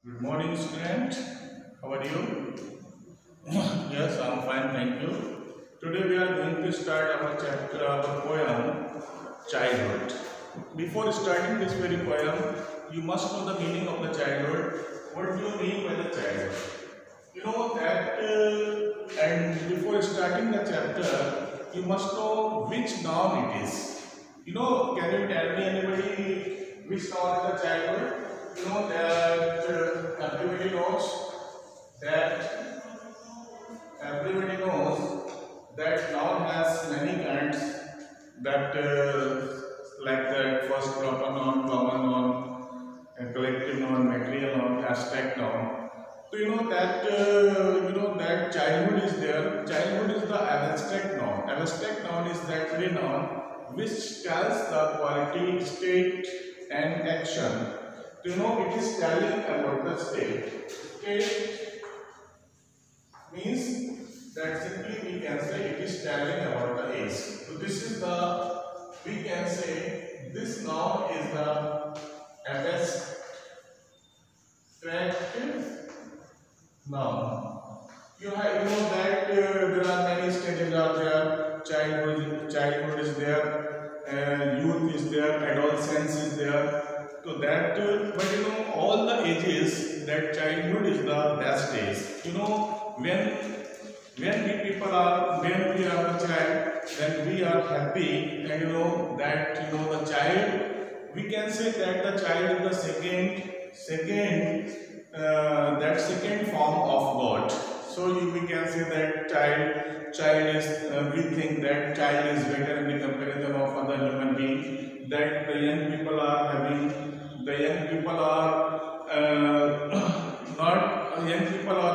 Good morning, student. How are you? Yes, I'm fine, thank you. Today we are going to start our chapter, our poem, Childhood. Before starting this very poem, you must know the meaning of the childhood. What do you mean by the childhood? You know that, and before starting the chapter, you must know which noun it is. Can you tell me anybody which noun is the childhood? You know that that everybody knows that noun has many kinds. That like that first proper noun, common noun, collective noun, material noun, abstract noun. So you know that childhood is there. Childhood is the abstract noun. Abstract noun is that very noun which tells the quality, state, and action. So, it is telling about the state. State means that simply we can say it is telling about the age. So this is we can say this noun is the abstract noun. You know that there are many stages out there. Childhood is there, youth is there, adolescence is there. So that, but all the ages, that childhood is the best age. When we are a child, then we are happy, and that the child, we can say that the child is the second form of God. So we can say that child is, we think that child is better in the comparison of other human beings. That the young people are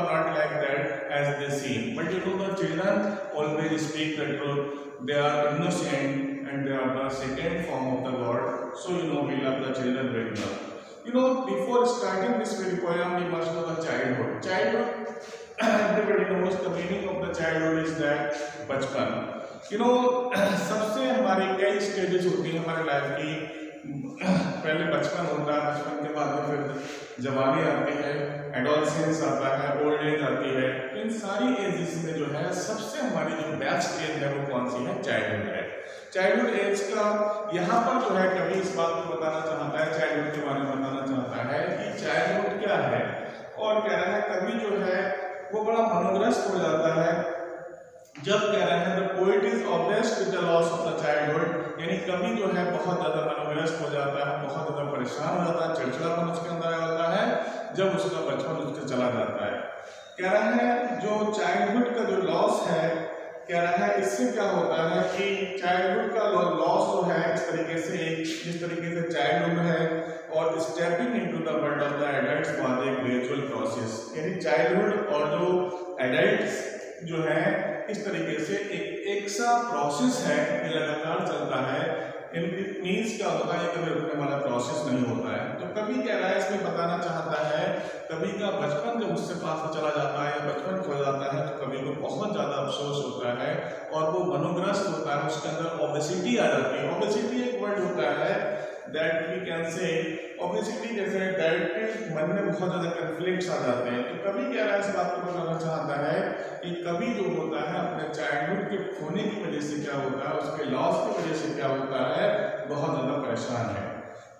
not like that as they seem. But the children always speak the truth. They are innocent and they are the second form of the God. So we love the children very much. Before starting this very poem, we must know the childhood. Childhood, everybody knows the meaning of the childhood is that बचपन. सबसे हमारी कई stages होती हैं हमारे life की. पहले बचपन होता है, बचपन के बाद में फिर जवानी आती है, एडोलसेंस आता है, ओल्ड एज आती है. तो इन सारी एजेस में जो है सबसे हमारी जो बेस्ट एज है वो कौन सी है? चाइल्डहुड है. चाइल्डहुड एज का यहाँ पर जो है कभी इस बात को बताना चाहता है, चाइल्डहुड के बारे में बताना चाहता है कि चाइल्डहुड क्या है, और कह रहा है कभी जो है वो बड़ा मनोग्रस्त हो जाता है जब कह रहे हैं the poet is obsessed with the loss of the childhood. यानी कभी जो है बहुत ज्यादा मनोग्रस्त हो जाता है, बहुत ज्यादा परेशान हो जाता है, चिड़चिड़ापन उसके अंदर आ जाता है जब उसका बचपन उससे चला जाता है. कह रहा है जो चाइल्डहुड का जो लॉस है, कह रहा है इससे क्या होता है कि चाइल्डहुड का लॉस जो है इस तरीके से जिस तरीके से चाइल्डहुड है और stepping into the world of the adults was a gradual process. यानी चाइल्डहुड और जो एडल्ट्स जो है इस तरीके से एक सा प्रोसेस है, ये लगातार चलता है. इट मीन्स क्या होता है, कभी रुकने वाला प्रोसेस नहीं होता है. तो कभी कह रहा है इसमें बताना चाहता है कभी का बचपन जब उससे पास में चला जाता है या बचपन खो जाता है तो कभी को बहुत ज़्यादा अफसोस होता है और वो मनोग्रस्त होता है, उसके अंदर ओबेसिटी आ जाती है. ओबेसिटी एक वर्ड होता है that we can say obesity, जैसे दैट मन में बहुत ज़्यादा कन्फ्लिक्ट्स आ जाते हैं. तो कभी कह रहा है इस बात को बताना चाहता है कि कभी जो होता है अपने चाइल्डहुड के खोने की वजह से क्या होता है, उसके लॉस की वजह से क्या होता है, बहुत ज़्यादा परेशान है.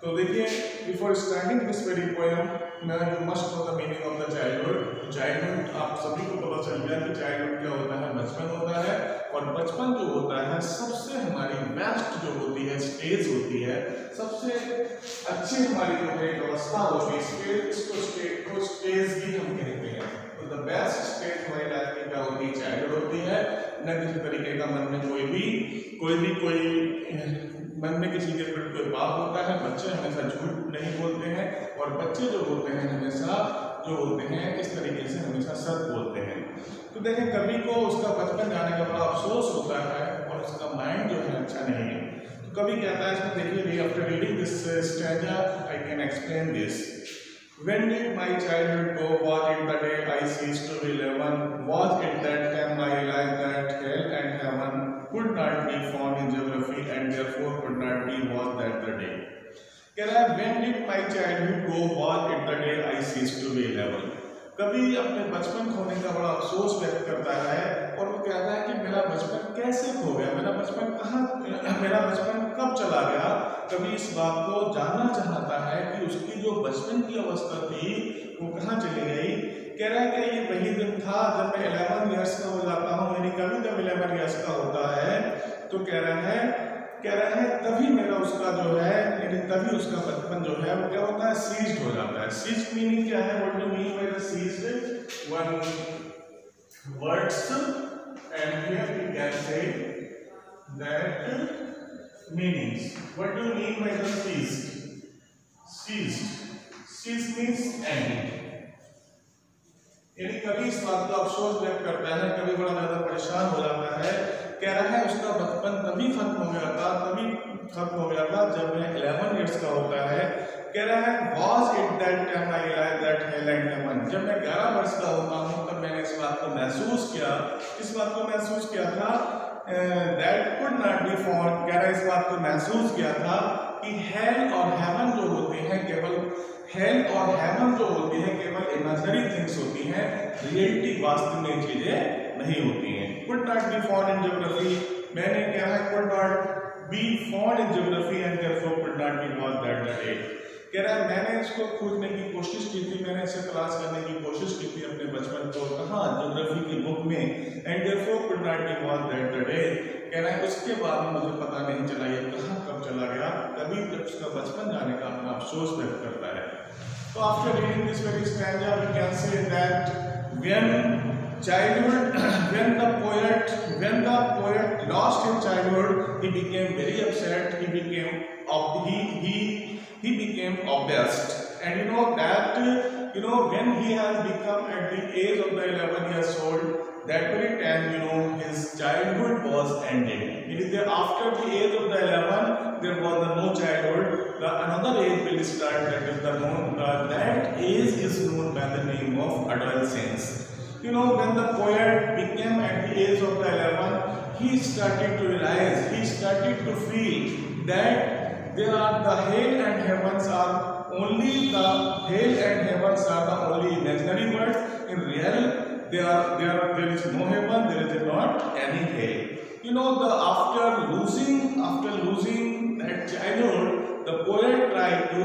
तो देखिए, before starting this very poem you must know the meaning of the childhood. Childhood आप सभी को पता चल गया कि चाइल्डहुड क्या होता है, बचपन होता है. और बचपन जो होता है सबसे हमारी बेस्ट जो होती है स्टेज होती है, सबसे अच्छी हमारी जो है अवस्था होती है, इसको स्टेज को स्टेज भी हम कहते हैं. तो द बेस्ट स्टेज हमारी लाइफ में क्या होती है? चाइल्डहुड होती है. न किसी तरीके का मन में कोई मन में किसी के प्रति कोई बात होता है. बच्चे हमेशा झूठ नहीं बोलते हैं और बच्चे जो होते हैं हमेशा जो होते हैं इस तरीके से हमेशा सच बोलते हैं. तो देखें कभी को उसका बचपन जाने का बड़ा अफसोस होता है और उसका माइंड जो है अच्छा नहीं है. तो कभी कहता है इसमें देखिए, after reading this stanza I can explain this. When did my childhood go? Was it the day I ceased to be 11? Was it that time I realized that hell and heaven could not be found in geography and therefore could not be? Was that the day? कह रहा है when did my childhood go was it the day I ceased to be 11। कभी अपने बचपन खोने का बड़ा अफसोस व्यक्त करता है और वो कहता है कि मेरा बचपन कैसे खो गया, मेरा बचपन कब चला गया। कभी इस बात को जानना चाहता है कि उसकी जो बचपन की अवस्था थी वो कहाँ चली गई। कह रहा है कि ये वही दिन था जब मैं 11 इयर्स का हो जाता हूँ, यानी कभी जब 11 इयर्स का होता है तो कह रहा है तभी मेरा उसका जो है, यानी तभी उसका बचपन जो है वो क्या होता है, सीज्ड हो जाता है। सीज्ड मीनिंग क्या है, what do mean by the ceased, one words and here we can say that meanings. What do mean by the ceased? Ceased means ending, यानी कभी इस बात का अफसोस व्यक्त करता है, कभी बड़ा ज्यादा परेशान हो जाता है। कह रहा है उसका बचपन तभी खत्म हो गया था जब मैं 11 इयर्स का होता है। कह रहा है was it that time I realized that hell and heaven, जब मैं 11 वर्ष का होता हूँ तब मैंने इस बात को महसूस किया था that could not be found। कह रहा है इस बात को महसूस किया था कि हेल और हेवन जो होते हैं केवल इमेजिनरी थिंग्स होती हैं, रियलिटी वास्तव में चीजें नहीं होती हैं। could not be found in geography, मैंने क्या है could not be found in geography and therefore could not be was that the day। कह रहा है मैंने इसको खोजने की कोशिश की थी, मैंने इसे तलाश करने की कोशिश की थी अपने बचपन को, कहाँ, ज्योग्राफी की बुक में, and therefore could not be was that the day। कह रहा है उसके बाद में मुझे पता नहीं चला ये कहाँ कब चला गया, तभी जब उसका बचपन जाने का अपना अफसोस व्यक्त करता है। तो after reading this very stanza we can say that when the poet lost his childhood, he became very upset. He became obsessed, and you know that when he has become at the age of the 11 years old, that very time his childhood was ended. It is there after the age of the 11 there was no childhood. Another age will start, that is that age is known by the name of adolescence. When the poet became at the age of the 11, he started to realize, he started to feel that the hell and heavens are only imaginary words. In real, there is no heaven, there is not any hell. After losing that childhood, the poet tried to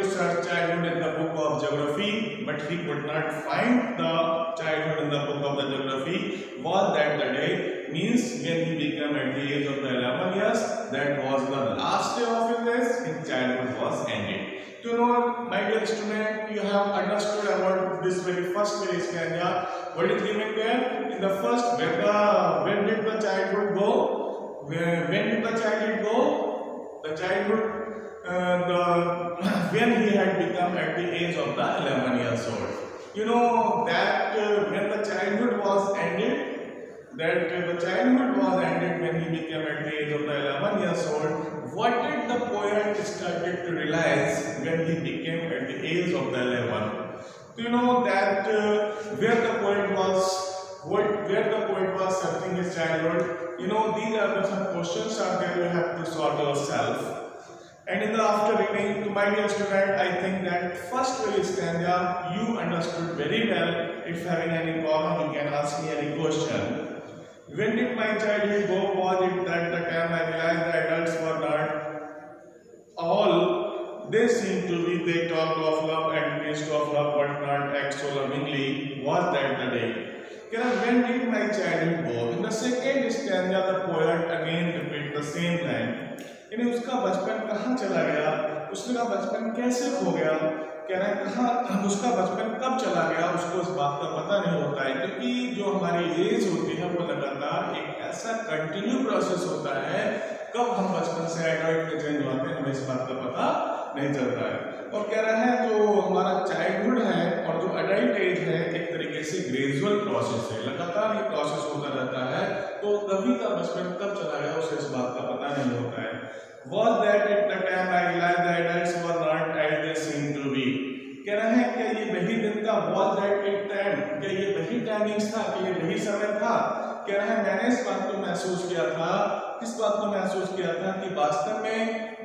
search childhood in the book of geography, but he could not find the childhood in the book of the geography. Was that the day? Means when he became at the age of the 11 years, that was the last day of his childhood was ended. My dear student, you have understood about this very stanza. What is given there? In the first, when did the childhood go? When did the childhood go? The childhood when he had become at the age of the 11 years old. That when the childhood was ended, when he became at the age of the 11 years old. What did the poet started to realize when he became at the age of the 11? That where the poet was searching his childhood. These are some questions are there you have to solve yourself. And in the after reading, to my dear student, I think that first very stanza you understood very well. If having any problem, you can ask me any question. When did my childhood go? Was it that the time I realized the adults were not all they seem to be? They talk of love and preached of love, but not act so lovingly. Was that the day? When did my childhood go? In the second stanza, the poet again repeats the same line. उसका बचपन कहाँ चला गया, उसका बचपन कैसे खो गया। कह रहा है कहाँ उसका बचपन कब चला गया, उसको इस बात का पता नहीं होता है, क्योंकि जो हमारी एज होती है वो लगातार एक ऐसा कंटिन्यू प्रोसेस होता है। कब हम बचपन से एडल्ट में चेंज होते हैं हमें इस बात का पता नहीं चलता है। और कह रहा है जो हमारा चाइल्डहुड है और जो अडल्ट एज है एक तरीके से ग्रेजुअल प्रोसेस है, लगातार ये प्रोसेस होता रहता है। तो कभी का बचपन कब चला गया उसे इस बात का पता नहीं होता है। Was that at the time I realized the adults were not as they seem to be? कह रहे हैं क्या ये वही दिन था? Was that at time? क्या ये वही टाइमिंग्स था? क्या ये वही समय था कह रहा है मैंने इस बात को महसूस किया था, किस बात को महसूस किया था कि वास्तव में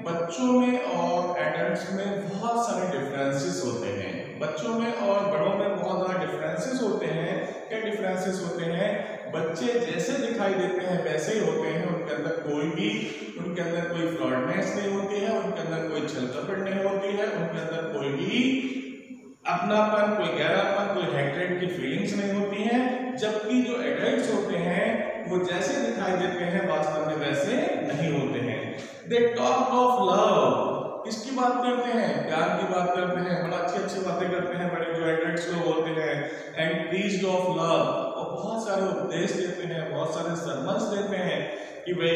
बच्चों में और एडल्ट्स में बहुत सारे डिफरेंसेस होते हैं, बच्चों में और बड़ों में बहुत ज़्यादा डिफरेंसेस होते हैं। क्या डिफरेंसेस होते हैं? बच्चे जैसे दिखाई देते हैं वैसे ही होते हैं, उनके अंदर कोई फ्रॉडनेस नहीं होती है, उनके अंदर कोई छल कपट नहीं होती है, उनके अंदर कोई भी अपनापन, कोई गहरापन, कोई हेट्रेड की फीलिंग्स नहीं होती हैं। जबकि जो एडल्ट्स होते हैं वो जैसे दिखाई देते हैं वास्तव में वैसे नहीं होते हैं। दे टॉक ऑफ लव, किसकी बात करते हैं? प्यार की बात करते हैं, बड़ा अच्छी बातें करते हैं बड़े जो एडल्ट्स लोग होते हैं। एंड प्रीच्ड ऑफ लव, और बहुत सारे उपदेश देते हैं, बहुत सारे सरमन्स देते हैं कि भाई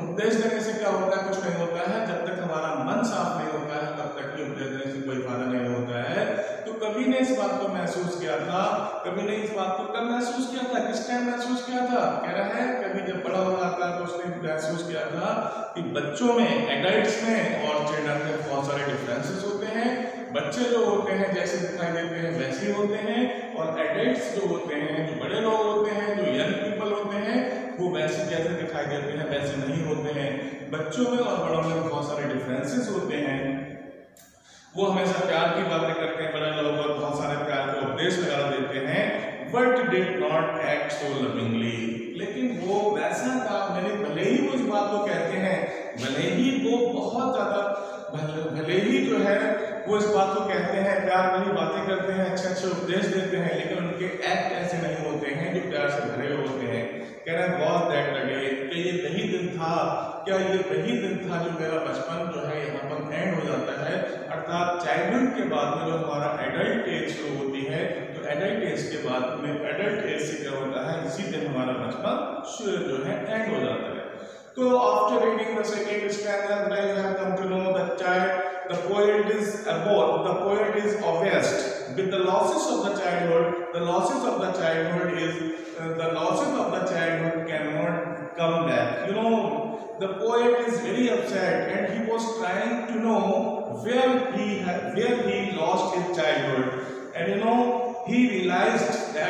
उपदेश देने से क्या होता है? कुछ नहीं होता है। जब तक हमारा मन साफ नहीं होता है तब तक कि उपदेश देने से कोई फायदा नहीं होता है। तो कभी ने इस बात को महसूस किया था, कभी ने इस बात को कब महसूस किया था, किस टाइम महसूस किया था? कह रहा है कभी जब बड़ा हो जाता है तो उसने महसूस किया था कि बच्चों में, एडल्ट्स में और चिल्ड्रन में बहुत सारे डिफरेंसेस होते हैं। बच्चे जो होते हैं जैसे दिखाई देते हैं वैसे ही होते हैं, और एडल्ट्स जो होते हैं, जो बड़े लोग होते हैं, जो यंग पीपल होते हैं, वो वैसे जैसे दिखाई देते हैं वैसे नहीं होते हैं। बच्चों में और बड़ों में बहुत सारे डिफरेंसेस होते हैं। वो हमेशा प्यार की बातें करते हैं, बड़े लोग और बहुत सारे प्यार के उपदेश वगैरह देते हैं, but did not act so lovingly, लेकिन वो वैसा काम मैंने, भले ही वो इस बात को कहते हैं, भले ही वो बहुत ज्यादा, भले ही जो है वो इस बात को कहते हैं, प्यार वाली बातें करते हैं, अच्छे उपदेश देते हैं, लेकिन उनके एक्ट ऐसे नहीं होते हैं जो प्यार से भरे हुए होते हैं। कह रहे हैं वॉज दैट द डे, कि ये वही दिन था, क्या ये वही दिन था जो मेरा बचपन जो है यहाँ पर एंड हो जाता है, अर्थात चाइल्डहुड के बाद में जो हमारा एडल्ट एज शुरू होती है, तो एडल्ट एज के बाद में, एडल्ट एज से क्या होता है, इसी दिन हमारा बचपन जो है एंड हो जाता है। तो after reading the second stanza you have come to know that the poet is obsessed with the losses of the childhood. The losses of the childhood cannot come back. You know, the poet is very upset and he was trying to know where he lost his childhood, and you know, he realized the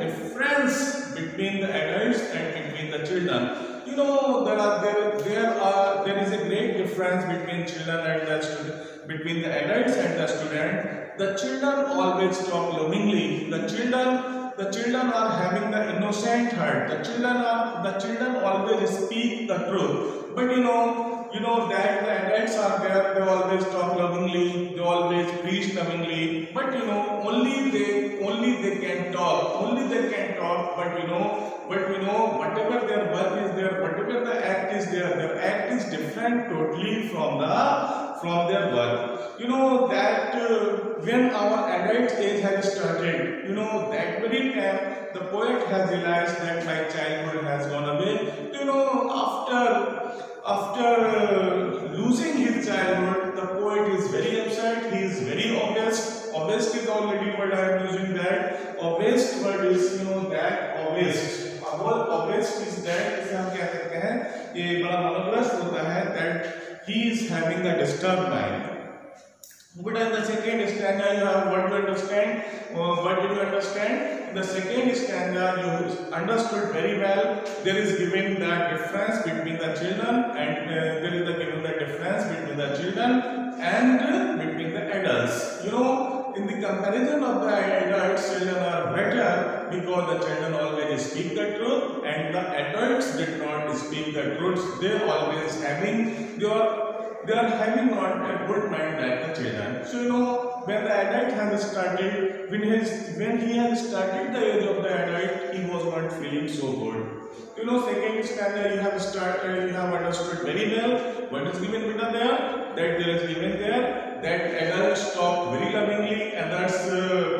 difference between the adults and between the children. You know, there is a great difference between children and between the adults and the student. The children always talk lovingly. The children are having the innocent heart. The children always speak the truth. But you know that the adults are there. They always talk lovingly. They always preach lovingly. But you know, only they can talk. Only they can talk. But you know, whatever their work is there, whatever the act is there, their act is different totally from their work. You know that when our adult age has started, you know, that very time the poet has realized that my childhood has gone away. You know, after losing his childhood, the poet is very upset. He is very obsessed. Obsessed is already what I am using that. Obsessed word is, you know, that obsessed. Obsessed is that, इसे हम क्या कहते हैं, ये बड़ा मनोग्रस्त होता है, that he is having a disturbed mind. But in the second stanza, you have what you understand. What did you understand? In the second stanza, you understood very well. There is given the difference between the children, and there is given the difference between the children and between the adults. You know, in the comparison of the adults, children are better because the children always speak the truth, and the adults did not speak the truth. They always they are having not a good mind like the children. So you know, when the adult has started, when he has started the age of the adult, he was not feeling so good. You know, second stanza you have understood very well. What is given below there? That there is given there that adults talk very lovingly, adults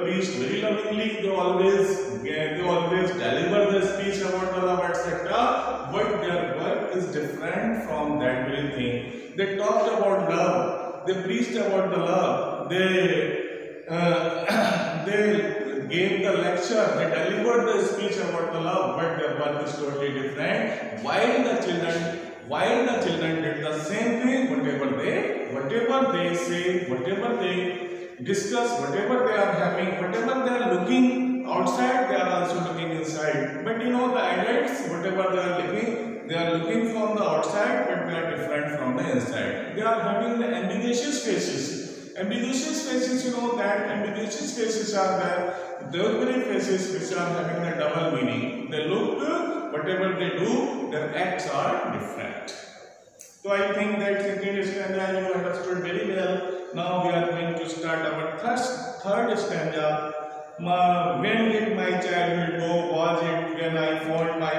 preach very lovingly. They always deliver the speech about the love, etc. But their work is different from that very thing. They talked about love. They preached about the love. They gave the lecture. They delivered the speech about the love. But their work is totally different. While the children did the same thing, whatever they say, whatever they discuss, whatever they are having, whatever they are looking outside, they are also looking inside. But you know, the adults, whatever they are looking from the outside, but they are different from the inside. They are having the ambiguous faces. Ambiguous faces, you know that ambiguous faces are those very faces which are having a double meaning. They look, whatever they do, their acts are different. So I think that second stanza you understood very well. Now we are going to start our third stanza. When did my childhood go? Was it when I found my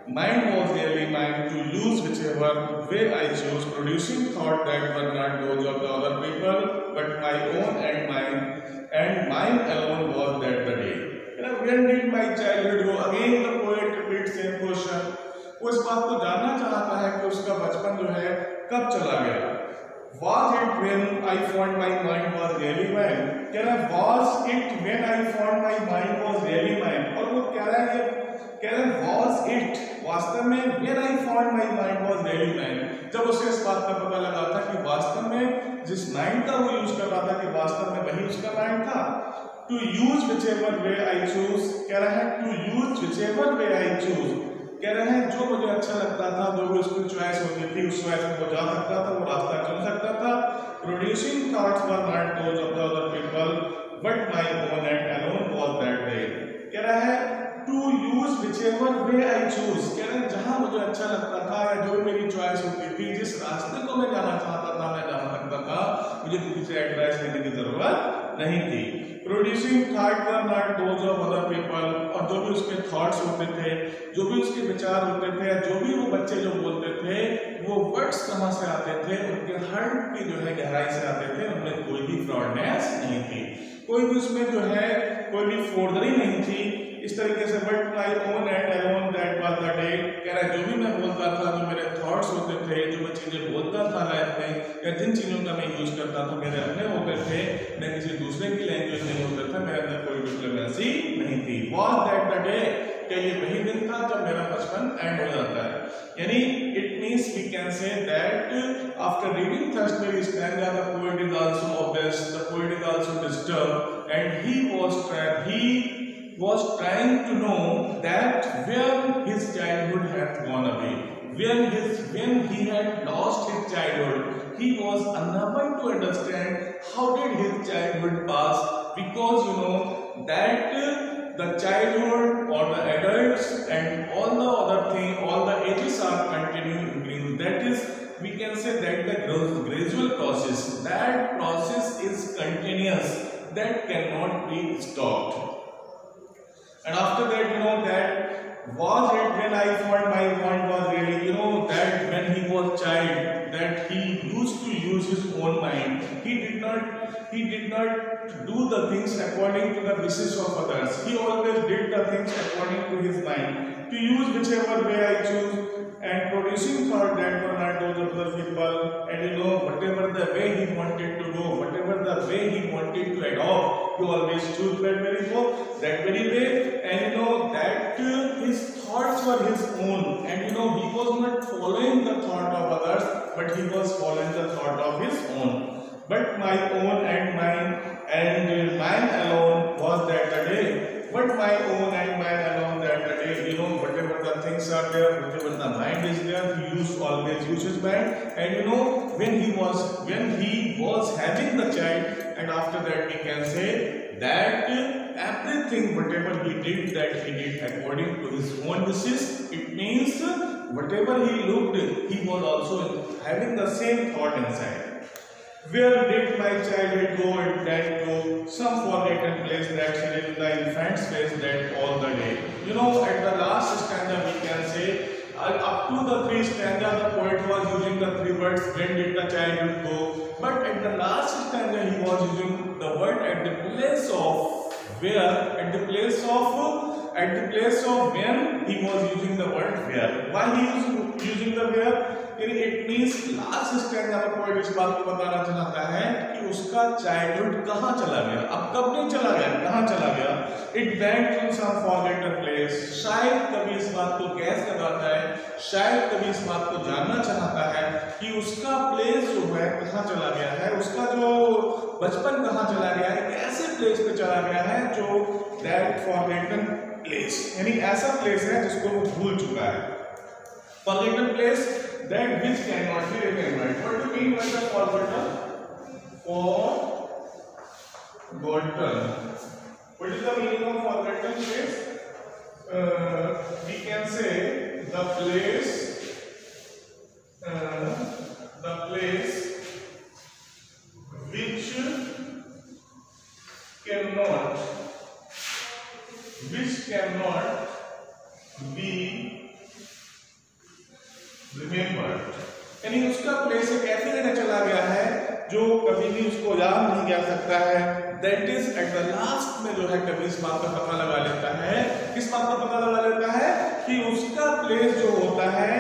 mind was really mine to use whichever way I chose, producing thought that were not those of the other people, but my own and mine alone was that the day. You know, when did my childhood go? Again the poet repeats same question. वो इस बात को जानना चाहता है कि उसका बचपन जो है कब चला गया. Was it when I found my mind was really mine? कह रहा है was it when I found my mind was really mine. और वो कह रहा है was it वास्तव में when I found my mind was really mine. जब उसे इस बात का पता लगा था कि वास्तव में जिस माइंड का वो यूज कर रहा था कि वास्तव में वही उसका माइंड था. To use whichever way I choose. कह रहा है to use whichever way I choose. कह रहे हैं जो मुझे अच्छा लगता था, जो भी उसकी चॉइस होती थी, उस चॉइस में वो जा सकता था, वो रास्ता चुन सकता था. Producing thoughts were not those of the other people but my own and alone was that day. कह रहा है to use whichever way I choose. कह रहे हैं जहां मुझे अच्छा लगता था या जो मेरी चॉइस होती थी, जिस रास्ते को मैं जाना चाहता था, मैं जा सकता था. मुझे किसी से एडवाइस लेने की जरूरत नहीं थी. Producing thought were not those of other people. और जो भी उसके थॉट्स होते थे, जो भी उसके विचार होते थे, जो भी वो बच्चे जो बोलते थे, वो वर्ड्स कहाँ से आते थे? उनके हार्ट की जो है गहराई से आते थे. उनमें कोई भी फ्रॉडनेस नहीं थी, कोई भी उसमें जो है कोई भी फोर्जरी नहीं थी. इस तरीके से but my own and alone that was the day. कह रहा है जो भी मैं बोलता था, जो मेरे थॉट्स होते थे, जो मैं चीजें बोलता था लाइफ में, या जिन चीजों का मैं यूज करता था, मेरे अपने होते थे, मैं किसी दूसरे की लैंग्वेज नहीं होता था, मेरे अंदर कोई डिप्लोमेसी नहीं थी. Was that the day. क्या ये वही दिन था जब मेरा बचपन एंड हो जाता है? यानी it means we can say that after reading first very stanza the poet is also obsessed, the poet is also disturbed and he was trying to know that where his childhood had gone away. When he had lost his childhood, he was unable to understand how did his childhood pass, because you know that the childhood or the adults and all the other thing, all the ages are continuing. That is, we can say that the gradual process, that process is continuous, that cannot be stopped. And after that, you know that was it when I found my mind was really, you know that when he was child, that he used to use his own mind. He did not do the things according to the wishes of others. He always did the things according to his mind. To use whichever way I choose, and producing thought that were not those of other people. And you know, whatever the way he wanted to go, whatever the way he wanted to adopt, he always choose that very way. And you know that his thoughts were his own. And you know, he was not following the thought of others, but he was following the thought of his own. But my own and mine alone was that the day. But my own and mine alone that the day. You know, whatever the things are there, whatever the mind is there, he always use his mind. And you know, when he was having the child, and after that we can say that everything whatever he did, that he did according to his own wishes. It means whatever he looked, he was also having the same thought inside. Where did my childhood go? It that go some forgotten place that in the infant's face that all the day. You know, at the last stanza we can say up to the 3 stanza the poet was using the 3 words when did the childhood go. But at the last stanza he was using the word at the place of where, at the place of when he was using the word where. Why he is using the where? It means last stanza में poet इस बात को बताना चाहता है कि उसका childhood कहाँ चला गया. अब कब नहीं चला गया, कहाँ चला गया. It went to some forgotten place. शायद कभी इस बात को गैस लगाता है, शायद कभी इस बात को जानना चाहता है कि उसका प्लेस जो है कहाँ चला गया है, उसका जो बचपन कहाँ चला गया है, एक ऐसे प्लेस पे चला गया है जो दैट फॉरगेटन प्लेस, यानी ऐसा प्लेस है जिसको वो भूल चुका है. Forgotten place that which can not be remembered. What do mean by the forgotten? Forgotten. What is the meaning of forgotten place? We can say the place which cannot be remembered. यानी उसका place एक ऐसी जगह चला गया है जो कभी भी उसको याद नहीं कर सकता है. That is at the last में जो है कभी इस बात का पता लगा लेता है. किस बात का पता लगा लेता है? कि उसका प्लेस जो होता है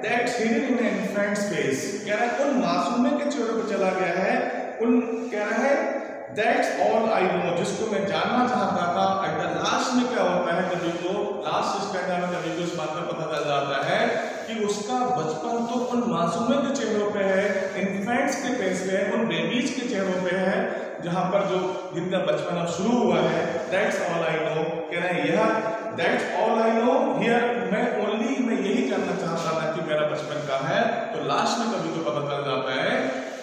that's hidden in an infant space. कह रहा है उन मासूमे के चेहरे पे चला गया है. उन कह रहा है दैट्स ऑल आई नो, जिसको मैं जानना चाहता था. एट द लास्ट में क्या होता है, कभी को लास्ट स्टैंडा में कभी को इस बात का पता चल जाता है कि उसका बचपन तो उन मासूमों के चेहरों पे है, इन्फेंट्स के फेस पे है, उन बेबीज के चेहरों पे है, जहां पर जो जिनका बचपन अब शुरू हुआ है. That's all I know. कह रहे हैं यह that's all I know here, मैं यही जानना चाहता था कि मेरा बचपन का है. तो लास्ट में कभी को पता चल जाता है.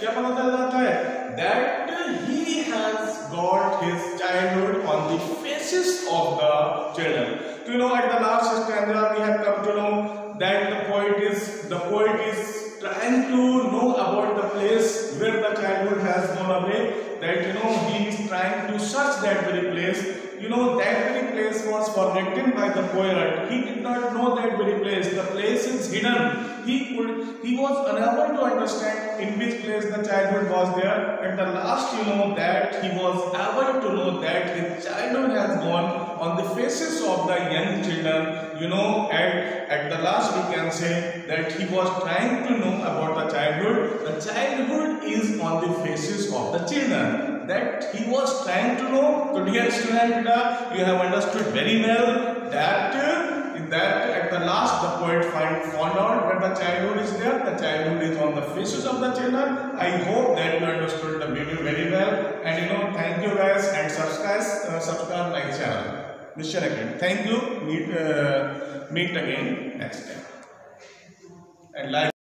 क्या पता चल जाता है? That he has got his childhood on the faces of the children. So, you know, at the last stanza we have come to know that the poet is trying to know about the place where the childhood has gone away. That, you know, he is trying to search that very place. You know, that very place was forgotten by the poet. He did not know that very place. The place is hidden. He was unable to understand in which place the childhood was there. At the last, you know, that he was able to know that his childhood has gone on the faces of the young children. You know, at the last we can say that he was trying to know about the childhood. The childhood is on the faces of the children. That he was trying to know. So dear student, you have understood very well that at the last the poet found out that the childhood is there. The childhood is on the faces of the children. I hope that you understood the video very well. And you know, thank you guys, and subscribe my channel, Mission Academy. Thank you. Meet again next time. And like.